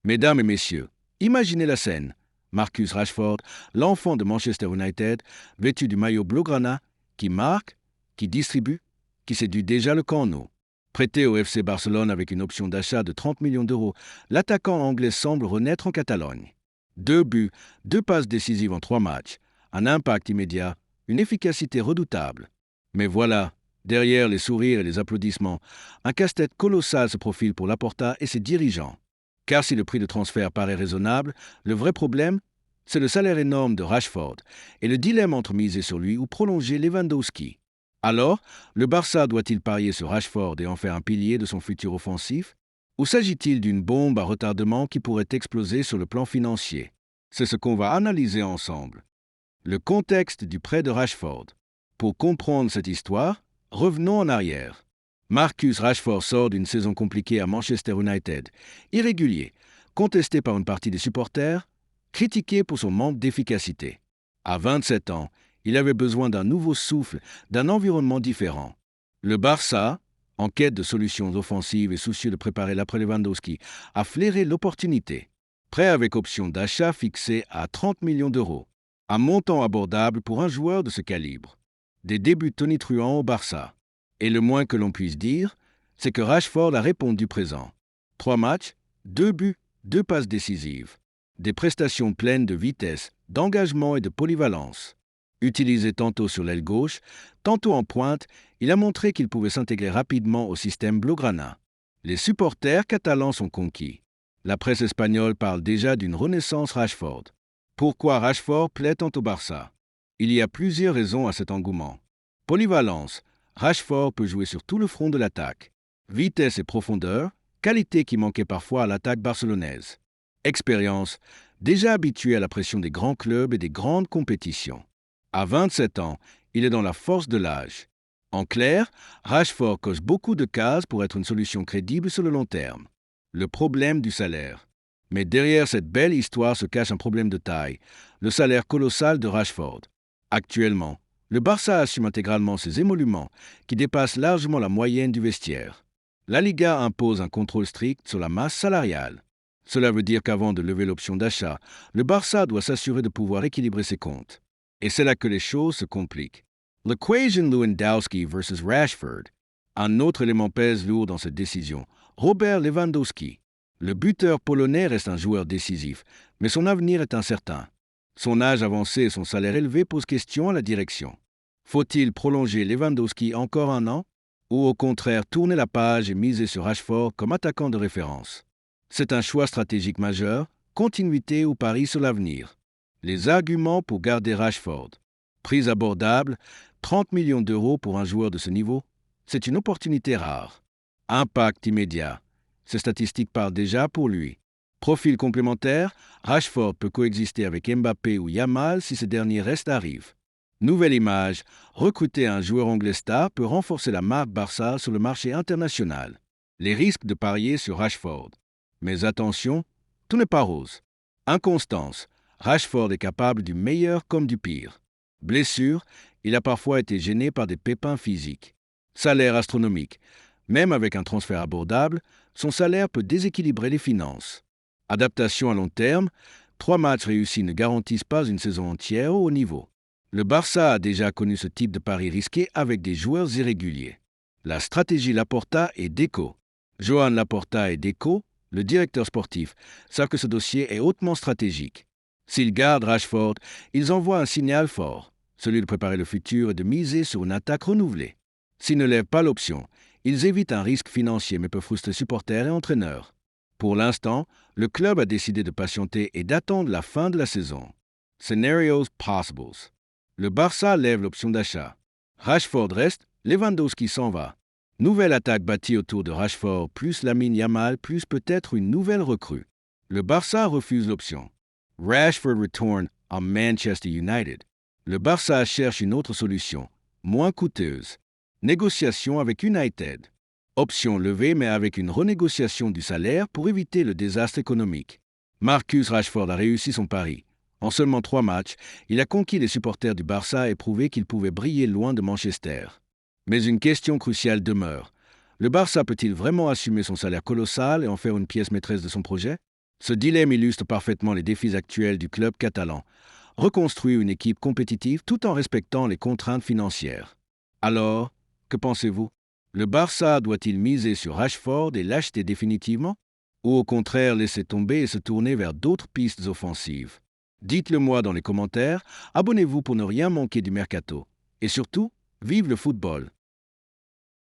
Mesdames et messieurs, imaginez la scène. Marcus Rashford, l'enfant de Manchester United, vêtu du maillot blaugrana, qui marque, qui distribue, qui séduit déjà le corneau. Prêté au FC Barcelone avec une option d'achat de 30 millions d'euros, l'attaquant anglais semble renaître en Catalogne. 2 buts, 2 passes décisives en 3 matchs, un impact immédiat, une efficacité redoutable. Mais voilà, derrière les sourires et les applaudissements, un casse-tête colossal se profile pour Laporta et ses dirigeants. Car si le prix de transfert paraît raisonnable, le vrai problème, c'est le salaire énorme de Rashford et le dilemme entre miser sur lui ou prolonger Lewandowski. Alors, le Barça doit-il parier sur Rashford et en faire un pilier de son futur offensif? Ou s'agit-il d'une bombe à retardement qui pourrait exploser sur le plan financier? C'est ce qu'on va analyser ensemble. Le contexte du prêt de Rashford. Pour comprendre cette histoire, revenons en arrière. Marcus Rashford sort d'une saison compliquée à Manchester United, irrégulier, contesté par une partie des supporters, critiqué pour son manque d'efficacité. À 27 ans, il avait besoin d'un nouveau souffle, d'un environnement différent. Le Barça, en quête de solutions offensives et soucieux de préparer l'après Lewandowski, a flairé l'opportunité. Prêt avec option d'achat fixée à 30 millions d'euros. Un montant abordable pour un joueur de ce calibre. Des débuts tonitruants au Barça. Et le moins que l'on puisse dire, c'est que Rashford a répondu présent. 3 matchs, 2 buts, 2 passes décisives. Des prestations pleines de vitesse, d'engagement et de polyvalence. Utilisé tantôt sur l'aile gauche, tantôt en pointe, il a montré qu'il pouvait s'intégrer rapidement au système blaugrana. Les supporters catalans sont conquis. La presse espagnole parle déjà d'une renaissance Rashford. Pourquoi Rashford plaît tant au Barça? Il y a plusieurs raisons à cet engouement. Polyvalence. Rashford peut jouer sur tout le front de l'attaque. Vitesse et profondeur, qualité qui manquait parfois à l'attaque barcelonaise. Expérience, déjà habitué à la pression des grands clubs et des grandes compétitions. À 27 ans, il est dans la force de l'âge. En clair, Rashford coche beaucoup de cases pour être une solution crédible sur le long terme. Le problème du salaire. Mais derrière cette belle histoire se cache un problème de taille, le salaire colossal de Rashford. Actuellement, le Barça assume intégralement ses émoluments, qui dépassent largement la moyenne du vestiaire. La Liga impose un contrôle strict sur la masse salariale. Cela veut dire qu'avant de lever l'option d'achat, le Barça doit s'assurer de pouvoir équilibrer ses comptes. Et c'est là que les choses se compliquent. L'equation Lewandowski versus Rashford. Un autre élément pèse lourd dans cette décision. Robert Lewandowski. Le buteur polonais reste un joueur décisif, mais son avenir est incertain. Son âge avancé et son salaire élevé posent question à la direction. Faut-il prolonger Lewandowski encore un an? Ou au contraire tourner la page et miser sur Rashford comme attaquant de référence? C'est un choix stratégique majeur, continuité ou pari sur l'avenir. Les arguments pour garder Rashford. Prix abordable, 30 millions d'euros pour un joueur de ce niveau, c'est une opportunité rare. Impact immédiat. Ces statistiques parlent déjà pour lui. Profil complémentaire, Rashford peut coexister avec Mbappé ou Yamal si ce dernier reste à Rive. Nouvelle image, recruter un joueur anglais star peut renforcer la marque Barça sur le marché international. Les risques de parier sur Rashford. Mais attention, tout n'est pas rose. Inconstance, Rashford est capable du meilleur comme du pire. Blessure, il a parfois été gêné par des pépins physiques. Salaire astronomique, même avec un transfert abordable, son salaire peut déséquilibrer les finances. Adaptation à long terme, 3 matchs réussis ne garantissent pas une saison entière au haut niveau. Le Barça a déjà connu ce type de pari risqué avec des joueurs irréguliers. La stratégie Laporta et Deco. Joan Laporta et Deco, le directeur sportif, savent que ce dossier est hautement stratégique. S'ils gardent Rashford, ils envoient un signal fort, celui de préparer le futur et de miser sur une attaque renouvelée. S'ils ne lèvent pas l'option, ils évitent un risque financier mais peuvent frustrer supporters et entraîneurs. Pour l'instant, le club a décidé de patienter et d'attendre la fin de la saison. Scenarios possibles. Le Barça lève l'option d'achat. Rashford reste, Lewandowski s'en va. Nouvelle attaque bâtie autour de Rashford, plus Lamine Yamal, plus peut-être une nouvelle recrue. Le Barça refuse l'option. Rashford return à Manchester United. Le Barça cherche une autre solution, moins coûteuse. Négociation avec United. Option levée mais avec une renégociation du salaire pour éviter le désastre économique. Marcus Rashford a réussi son pari. En seulement 3 matchs, il a conquis les supporters du Barça et prouvé qu'il pouvait briller loin de Manchester. Mais une question cruciale demeure. Le Barça peut-il vraiment assumer son salaire colossal et en faire une pièce maîtresse de son projet? Ce dilemme illustre parfaitement les défis actuels du club catalan. Reconstruire une équipe compétitive tout en respectant les contraintes financières. Alors, que pensez-vous? Le Barça doit-il miser sur Rashford et l'acheter définitivement? Ou au contraire laisser tomber et se tourner vers d'autres pistes offensives? Dites-le moi dans les commentaires, abonnez-vous pour ne rien manquer du mercato. Et surtout, vive le football!